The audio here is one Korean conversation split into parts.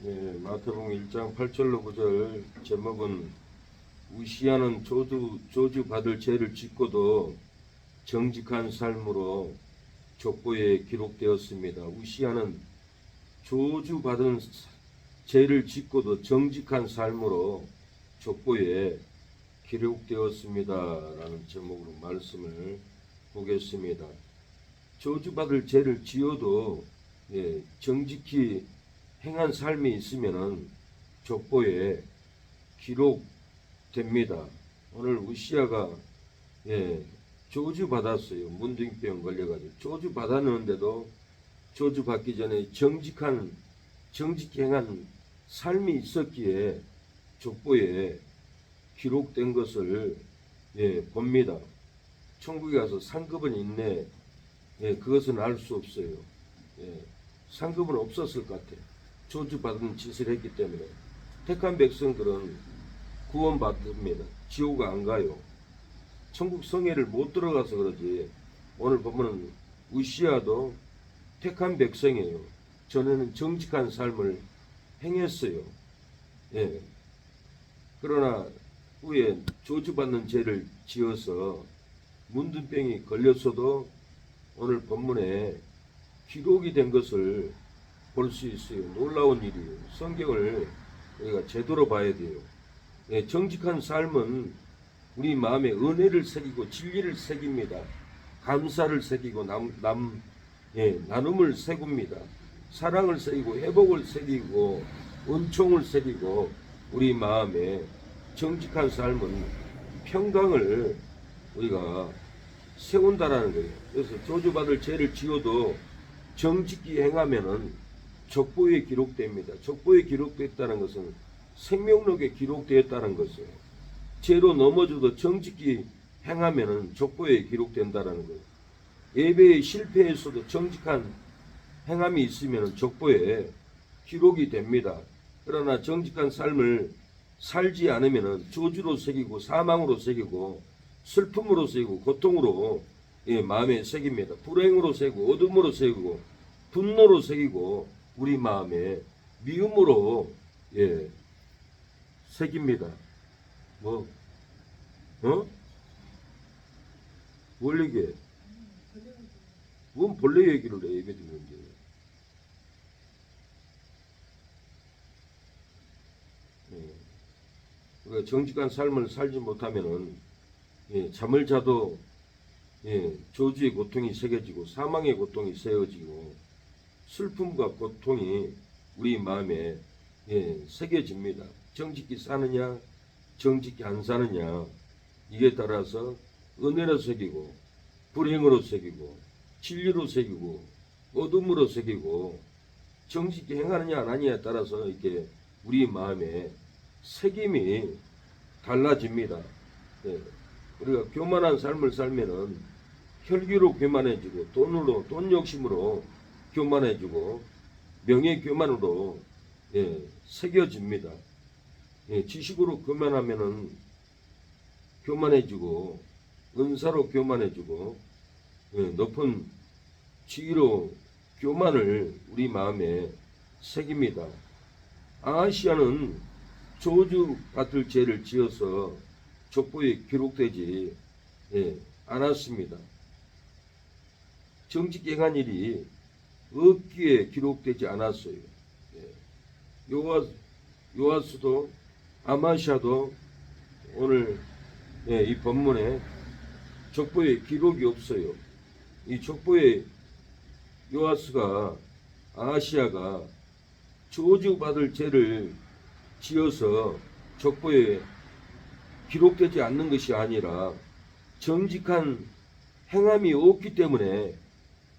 마태복음 1장 8절로 9절 제목은 우시야는 저주받을 죄를 짓고도 정직한 삶으로 족보에 기록되었습니다. 우시야는 저주받은 죄를 짓고도 정직한 삶으로 족보에 기록되었습니다. 라는 제목으로 말씀을 보겠습니다. 저주받을 죄를 지어도 정직히 행한 삶이 있으면은 족보에 기록됩니다. 오늘 우시야가 저주받았어요. 문둥이병 걸려가지고 저주받았는데도 저주받기 전에 정직히 행한 삶이 있었기에 족보에 기록된 것을 봅니다. 천국에 가서 상급은 있네. 그것은 알 수 없어요. 상급은 없었을 것 같아요. 저주받은 짓을 했기 때문에. 택한 백성들은 구원받습니다. 지옥 안 가요. 천국 성회를 못 들어가서 그러지. 오늘 보면은 우시야도 택한 백성이에요. 전에는 정직한 삶을 행했어요. 그러나 후에 저주받는 죄를 지어서 문둥병이 걸렸어도 오늘 본문에 기록이 된 것을 볼 수 있어요. 놀라운 일이에요. 성경을 우리가 제대로 봐야 돼요. 정직한 삶은 우리 마음에 은혜를 새기고 진리를 새깁니다. 감사를 새기고 나눔을 새깁니다. 사랑을 새기고 회복을 새기고 은총을 새기고 우리 마음에 정직한 삶은 평강을 우리가 세운다라는 거예요. 그래서 저주받을 죄를 지어도 정직히 행하면은 족보에 기록됩니다. 족보에 기록됐다는 것은 생명록에 기록되었다는 것이에요. 죄로 넘어져도 정직히 행하면은 족보에 기록된다라는 거예요. 예배에 실패했어도 정직한 행함이 있으면은 족보에 기록이 됩니다. 그러나 정직한 삶을 살지 않으면은 저주로 새기고 사망으로 새기고 슬픔으로 새기고 고통으로 마음에 새깁니다. 불행으로 새기고 어둠으로 새기고 분노로 새기고 우리 마음에 미움으로 새깁니다. 뭘 얘기해? 뭔 본래 얘기를 해? 예배 드리는데. 우리가 정직한 삶을 살지 못하면은 잠을 자도 저주의 고통이 새겨지고 사망의 고통이 새겨지고 슬픔과 고통이 우리 마음에 새겨집니다. 정직히 사느냐 정직히 안 사느냐 이에 따라서 은혜로 새기고 불행으로 새기고 진리로 새기고 어둠으로 새기고 정직히 행하느냐 안 하느냐에 따라서 이렇게 우리 마음에 새김이 달라집니다. 우리가 교만한 삶을 살면은 혈기로 교만해지고 돈 욕심으로 교만해지고 명예 교만으로 새겨집니다. 지식으로 교만하면은 교만해지고 은사로 교만해지고 높은 지위로 교만을 우리 마음에 새깁니다. 아하시야는 저주받을 죄를 지어서 족보에 기록되지 않았습니다. 정직히 행한 일이 없기에 기록되지 않았어요. 요아스도 아마시아도 오늘 이 본문에 족보에 기록이 없어요. 이 족보에 요아스가 아하시아가 저주받을 죄를 지어서 족보에 기록되지 않는 것이 아니라 정직한 행함이 없기 때문에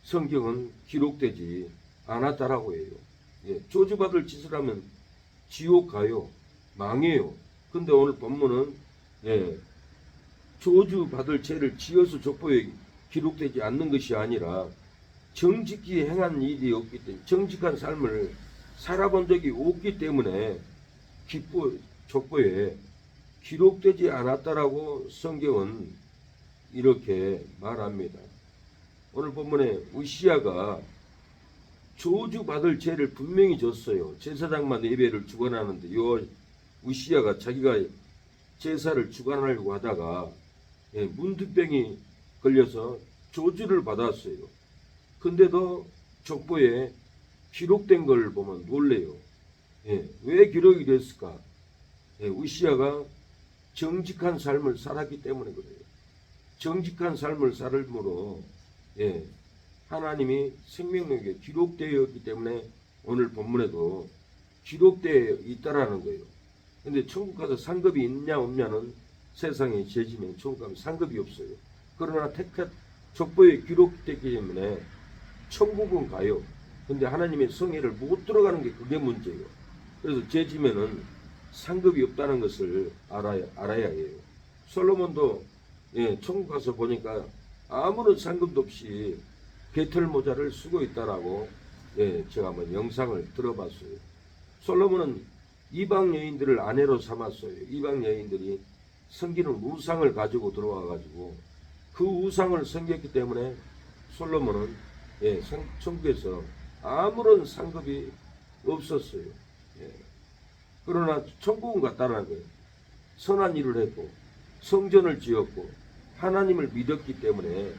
성경은 기록되지 않았다라고 해요. 저주받을 짓을 하면 지옥 가요. 망해요. 근데 오늘 본문은 저주받을 죄를 지어서 족보에 기록되지 않는 것이 아니라 정직히 행한 일이 없기 때문에 정직한 삶을 살아본 적이 없기 때문에 족보에 기록되지 않았다라고 성경은 이렇게 말합니다. 오늘 본문에 우시야가 저주받을 죄를 분명히 졌어요. 제사장만 예배를 주관하는데 요 우시야가 자기가 제사를 주관하려고 하다가 문둥병이 걸려서 저주를 받았어요. 근데도 족보에 기록된 걸 보면 놀래요. 왜 기록이 됐을까? 우시야가 정직한 삶을 살았기 때문에 그래요. 정직한 삶을 살므로 하나님이 생명력에 기록되었기 때문에 오늘 본문에도 기록되어 있다라는 거예요. 근데 천국 가서 상급이 있냐 없냐는 세상에 죄지면 천국 가면 상급이 없어요. 그러나 족보에 기록됐기 때문에 천국은 가요. 근데 하나님의 성회를 못 들어가는 게 그게 문제예요. 그래서 죄지면은 상급이 없다는 것을 알아야 해요. 솔로몬도 천국 가서 보니까 아무런 상급도 없이 개털 모자를 쓰고 있다라고 제가 한번 영상을 들어봤어요. 솔로몬은 이방 여인들을 아내로 삼았어요. 이방 여인들이 섬기는 우상을 가지고 들어와 가지고 그 우상을 섬겼기 때문에 솔로몬은 천국에서 아무런 상급이 없었어요. 그러나 천국은 갔다는 거예요. 선한 일을 했고 성전을 지었고 하나님을 믿었기 때문에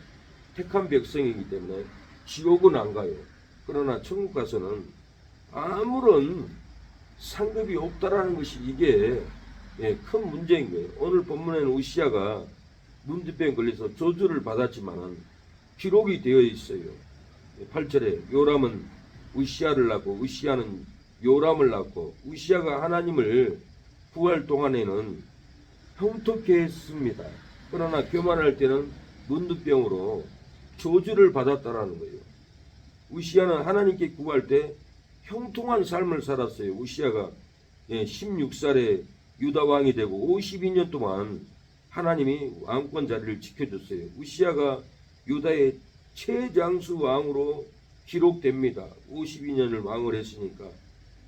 택한 백성이기 때문에 지옥은 안 가요. 그러나 천국 가서는 아무런 상급이 없다라는 것이 이게 큰 문제인 거예요. 오늘 본문에는 우시야가 문둥병에 걸려서 저주를 받았지만은 기록이 되어 있어요. 8절에 요람은 우시야를 낳고 우시야는 요람을 낳고 우시야가 하나님을 구할 동안에는 형통케 했습니다. 그러나 교만할 때는 문둥병으로 저주를 받았다라는 거예요. 우시야는 하나님께 구할 때 형통한 삶을 살았어요. 우시야가 16살에 유다 왕이 되고 52년 동안 하나님이 왕권 자리를 지켜줬어요. 우시야가 유다의 최장수 왕으로 기록됩니다. 52년을 왕을 했으니까.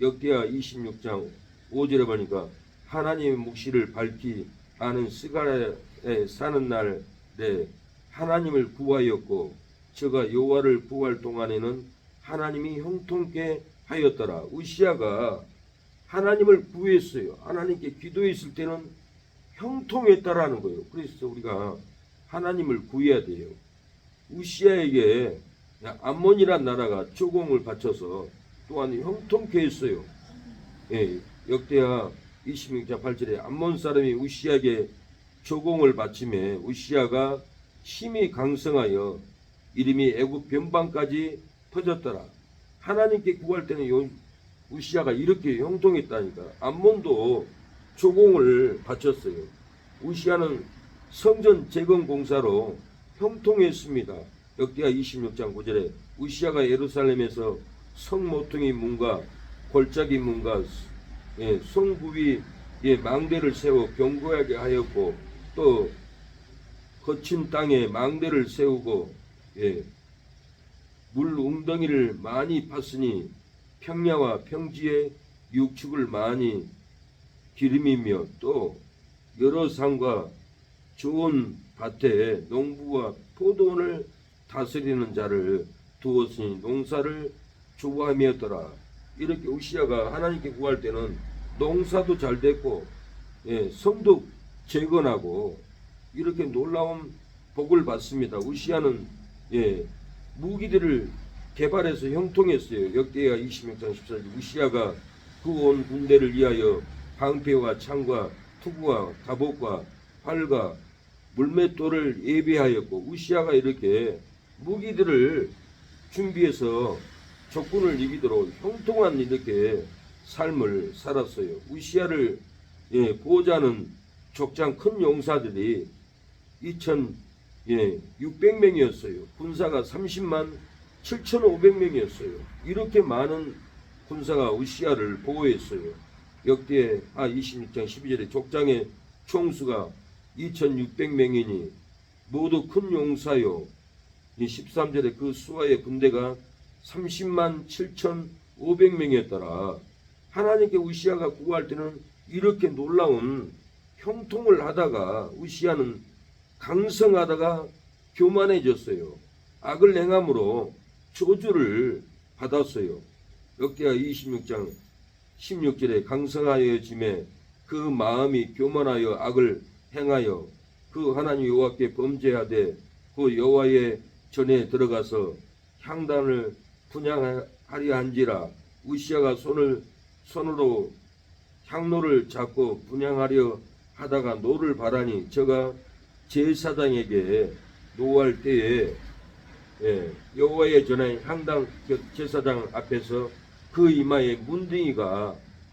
역대하 26장 5절에 보니까 하나님의 묵시를 밝히 아는 스가랴에 사는 날에 하나님을 구하였고 저가 여호와를 구할 동안에는 하나님이 형통케 하였더라. 우시야가 하나님을 구했어요. 하나님께 기도했을 때는 형통했다라는 거예요. 그래서 우리가 하나님을 구해야 돼요. 우시야에게 암몬이란 나라가 조공을 바쳐서 또한 형통케 했어요. 역대하 26장 8절에 암몬 사람이 우시야에게 조공을 바치매 우시야가 힘이 강성하여 이름이 애굽 변방까지 퍼졌더라. 하나님께 구할 때는 우시야가 이렇게 형통했다니까. 암몬도 조공을 바쳤어요. 우시야는 성전 재건 공사로 형통했습니다. 역대하 26장 9절에 우시야가 예루살렘에서 성모퉁이 문과 골짜기 문과 성부위 망대를 세워 견고하게 하였고 또 거친 땅에 망대를 세우고 물 웅덩이를 많이 팠으니 평야와 평지에 육축을 많이 기름이며 또 여러 산과 좋은 밭에 농부와 포도원을 다스리는 자를 두었으니 농사를 좋아함이었더라. 이렇게 우시야가 하나님께 구할 때는 농사도 잘 됐고 성도 재건하고 이렇게 놀라운 복을 받습니다. 우시야는 무기들을 개발해서 형통했어요. 역대하 26장 14절 우시야가 그 온 군대를 위하여 방패와 창과 투구와 갑옷과 활과 물맷돌을 예비하였고 우시야가 이렇게 무기들을 준비해서 적군을 이기도록 형통한 이렇게 삶을 살았어요. 우시야를 보호자는 족장 큰 용사들이 2,600명이었어요. 군사가 30만 7,500명이었어요. 이렇게 많은 군사가 우시야를 보호했어요. 역대하 26장 12절에 족장의 총수가 2,600명이니 모두 큰 용사요. 13절에 그 수하의 군대가 30만 7,500명이었더라. 하나님께 우시야가 구할 때는 이렇게 놀라운 형통을 하다가 우시야는 강성하다가 교만해졌어요. 악을 행함으로 저주를 받았어요. 역대하 26장 16절에 강성하여짐에 그 마음이 교만하여 악을 행하여 그 하나님 여호와께 범죄하되 그 여호와의 전에 들어가서 향단을 분향하려 한지라. 우시아가 손으로 향로를 잡고 분향하려 하다가 노를 바라니 저가 제사장에게 노할 때에 여호와의 전에 향당 제사장 앞에서 그 이마에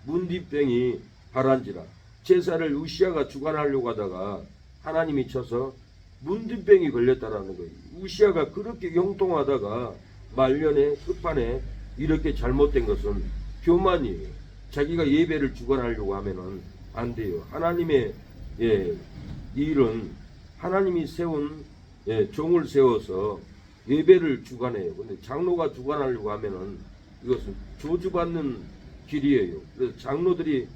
문디병이 바란지라. 제사를 우시아가 주관하려고 하다가 하나님이 쳐서 문디병이 걸렸다라는 거예요. 우시아가 그렇게 형통하다가 말년에 끝판에 이렇게 잘못된 것은 교만이에요. 자기가 예배를 주관하려고 하면은 안 돼요. 하나님의 일은 하나님이 세운 종을 세워서 예배를 주관해요. 근데 장로가 주관하려고 하면은 이것은 저주받는 길이에요. 그래서 장로들이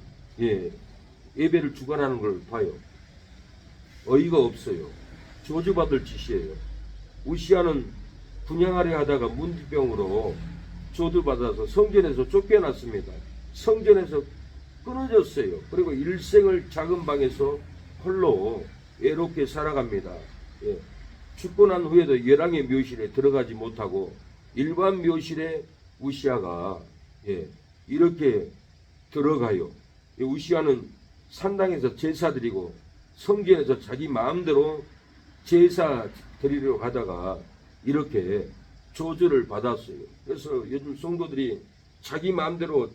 예배를 주관하는 걸 봐요. 어이가 없어요. 저주받을 짓이에요. 우시아는 분향하려 하다가 문디병으로 저주받아서 성전에서 쫓겨났습니다. 성전에서 끊어졌어요. 그리고 일생을 작은 방에서 홀로 외롭게 살아갑니다. 죽고 난 후에도 열왕의 묘실에 들어가지 못하고 일반 묘실에 우시아가 이렇게 들어가요. 우시아는 산당에서 제사 드리고 성전에서 자기 마음대로 제사 드리려고 하다가 이렇게 저주를 받았어요. 그래서 요즘 성도들이 자기 마음대로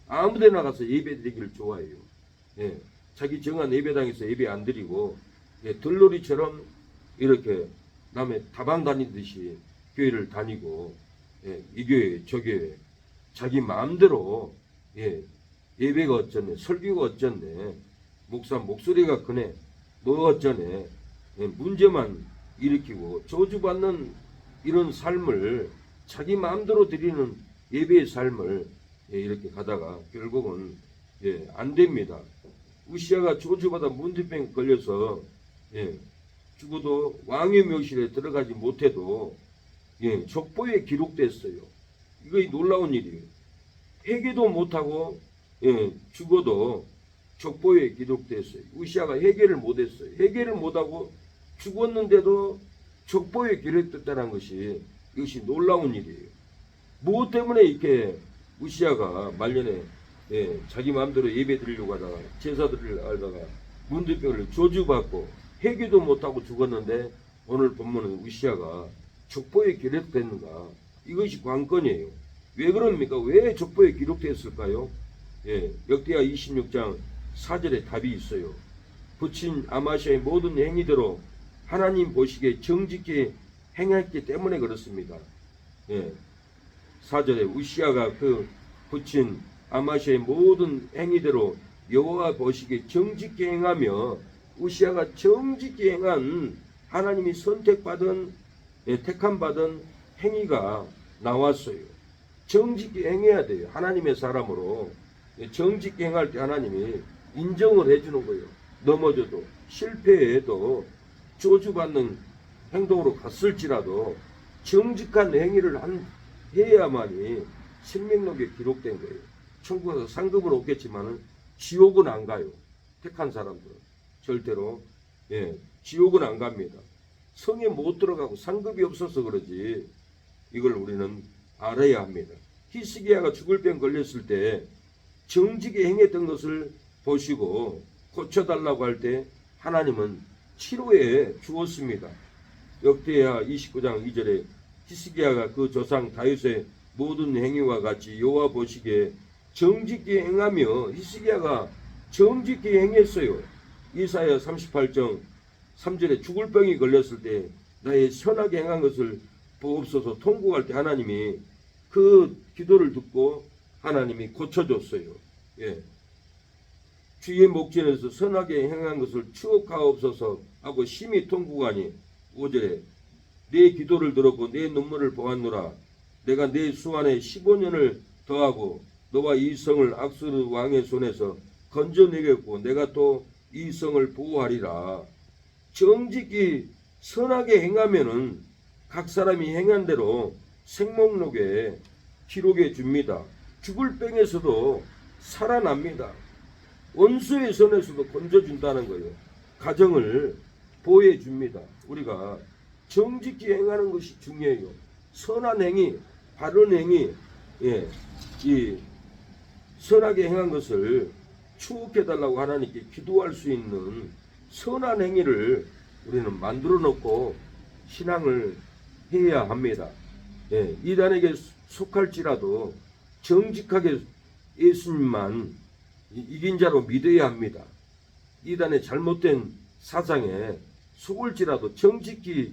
아무데나 가서 예배 드리기를 좋아해요. 자기 정한 예배당에서 예배 안 드리고 들놀이처럼 이렇게 남의 다방 다니듯이 교회를 다니고 이 교회 저 교회 자기 마음대로 예배가 어쩌네, 설교가 어쩌네, 목사 목소리가 크네, 뭐 어쩌네, 문제만 일으키고 저주받는 이런 삶을 자기 마음대로 드리는 예배의 삶을 이렇게 가다가 결국은 안 됩니다. 우시아가 저주받아 문디병 걸려서 죽어도 왕의 묘실에 들어가지 못해도 족보에 기록됐어요. 이거 놀라운 일이에요. 회개도 못하고 죽어도 족보에 기록됐어요. 우시아가 회개를 못했어요. 회개를 못하고 죽었는데도 족보에 기록됐다는 것이 이것이 놀라운 일이에요. 무엇 때문에 이렇게 우시아가 말년에 자기 마음대로 예배 드리려고 하다가 제사 드리려고 하다가 문디병을 저주받고 회개도 못하고 죽었는데 오늘 본문은 우시아가 족보에 기록됐는가? 이것이 관건이에요. 왜 그럽니까? 왜 족보에 기록됐을까요? 역대하 26장 4절에 답이 있어요. 부친 아마시아의 모든 행위대로 하나님 보시기에 정직히 행했기 때문에 그렇습니다. 4절에 우시아가 그 부친 아마시아의 모든 행위대로 여호와 보시기에 정직히 행하며 우시아가 정직히 행한 하나님이 선택받은 택함받은 행위가 나왔어요. 정직히 행해야 돼요. 하나님의 사람으로 정직히 행할 때 하나님이 인정을 해주는 거예요. 넘어져도 실패해도 저주받는 행동으로 갔을지라도 정직한 행위를 해야만이 생명록에 기록된 거예요. 천국에서 상급은 없겠지만 지옥은 안 가요. 택한 사람들은 절대로 지옥은 안 갑니다. 성에 못 들어가고 상급이 없어서 그러지. 이걸 우리는 알아야 합니다. 히스기야가 죽을 병 걸렸을 때 정직히 행했던 것을 보시고 고쳐달라고 할 때 하나님은 치료해 주었습니다. 역대하 29장 2절에 히스기야가 그 조상 다윗의 모든 행위와 같이 여호와 보시기에 정직히 행하며 히스기야가 정직히 행했어요. 이사야 38장 3절에 죽을 병이 걸렸을 때 나의 선하게 행한 것을 보옵소서 통곡할 때 하나님이 그 기도를 듣고 하나님이 고쳐줬어요. 주의 목전에서 선하게 행한 것을 추억하옵소서 하고 심히 통곡하니 5절에 내 기도를 들었고 내 눈물을 보았노라. 내가 내 수완에 15년을 더하고 너와 이 성을 악수르 왕의 손에서 건져내겠고 내가 또 이 성을 보호하리라. 정직히 선하게 행하면은 각 사람이 행한 대로 생목록에 기록해 줍니다. 죽을 병에서도 살아납니다. 원수의 손에서도 건져준다는 거예요. 가정을 보호해 줍니다. 우리가 정직히 행하는 것이 중요해요. 선한 행위, 바른 행위, 이 선하게 행한 것을 추억해달라고 하나님께 기도할 수 있는 선한 행위를 우리는 만들어 놓고 신앙을 해야 합니다. 이단에게 속할지라도 정직하게 예수님만 이긴 자로 믿어야 합니다. 이단의 잘못된 사상에 속을지라도 정직하게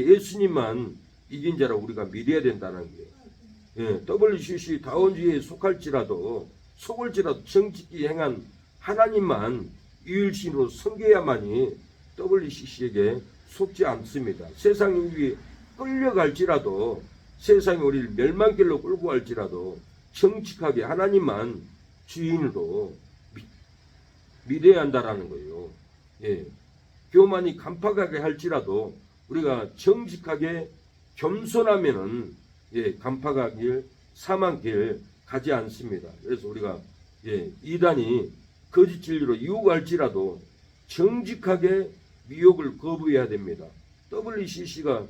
예수님만 이긴 자로 우리가 믿어야 된다는 거예요. WCC 다원주의에 속할지라도 속을지라도 정직히 행한 하나님만 유일신으로 섬겨야만이 WCC에게 속지 않습니다. 세상이 우리 끌려갈지라도 세상이 우리를 멸망길로 끌고 갈지라도 정직하게 하나님만 주인으로 믿어야 한다라는 거예요. 교만이 간파하게 할지라도 우리가 정직하게 겸손하면은 간파가 길 사망길 가지 않습니다. 그래서 우리가 이단이 거짓 진리로 유혹할지라도 정직하게 미혹을 거부해야 됩니다. WCC가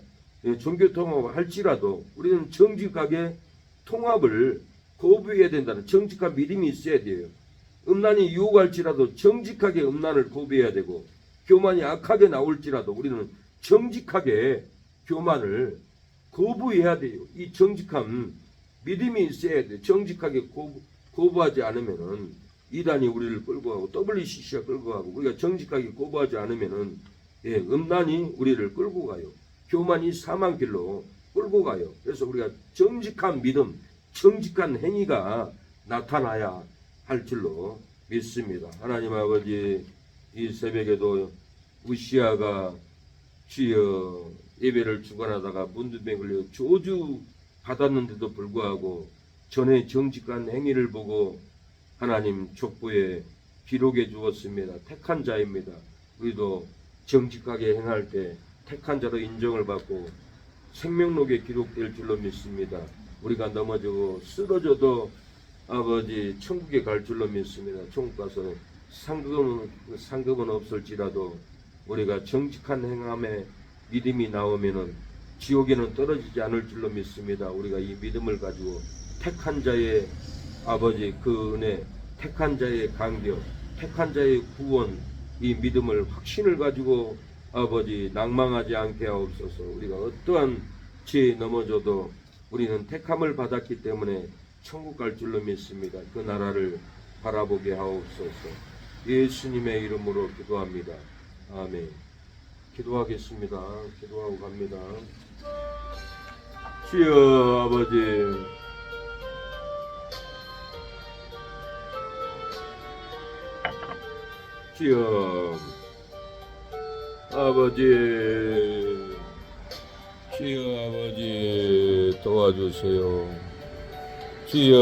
종교 통합을 할지라도 우리는 정직하게 통합을 거부해야 된다는 정직한 믿음이 있어야 돼요. 음란이 유혹할지라도 정직하게 음란을 거부해야 되고, 교만이 악하게 나올지라도 우리는 정직하게 교만을 거부해야 돼요. 이 정직한 믿음이 있어야 돼요. 정직하게 거부하지 않으면은 이단이 우리를 끌고 가고 WCC가 끌고 가고, 우리가 정직하게 거부하지 않으면은 음란이 우리를 끌고 가요. 교만이 사망길로 끌고 가요. 그래서 우리가 정직한 믿음, 정직한 행위가 나타나야 할 줄로 믿습니다. 하나님 아버지, 이 새벽에도 우시아가 주여 예배를 주관하다가 문둥병 걸려 저주 받았는데도 불구하고 전에 정직한 행위를 보고 하나님 족보에 기록해 주었습니다. 택한 자입니다. 우리도 정직하게 행할 때 택한 자로 인정을 받고 생명록에 기록될 줄로 믿습니다. 우리가 넘어지고 쓰러져도 아버지 천국에 갈 줄로 믿습니다. 천국 가서 상급은 없을지라도 우리가 정직한 행함에 믿음이 나오면은 지옥에는 떨어지지 않을 줄로 믿습니다. 우리가 이 믿음을 가지고 택한 자의 아버지 그 은혜, 택한 자의 간격, 택한 자의 구원, 이 믿음을 확신을 가지고 아버지 낭망하지 않게 하옵소서. 우리가 어떠한 죄에 넘어져도 우리는 택함을 받았기 때문에 천국 갈 줄로 믿습니다. 그 나라를 바라보게 하옵소서. 예수님의 이름으로 기도합니다. 아멘. 기도하겠습니다. 기도하고 갑니다. 주여 아버지, 주여 아버지, 주여 아버지 도와주세요. 주여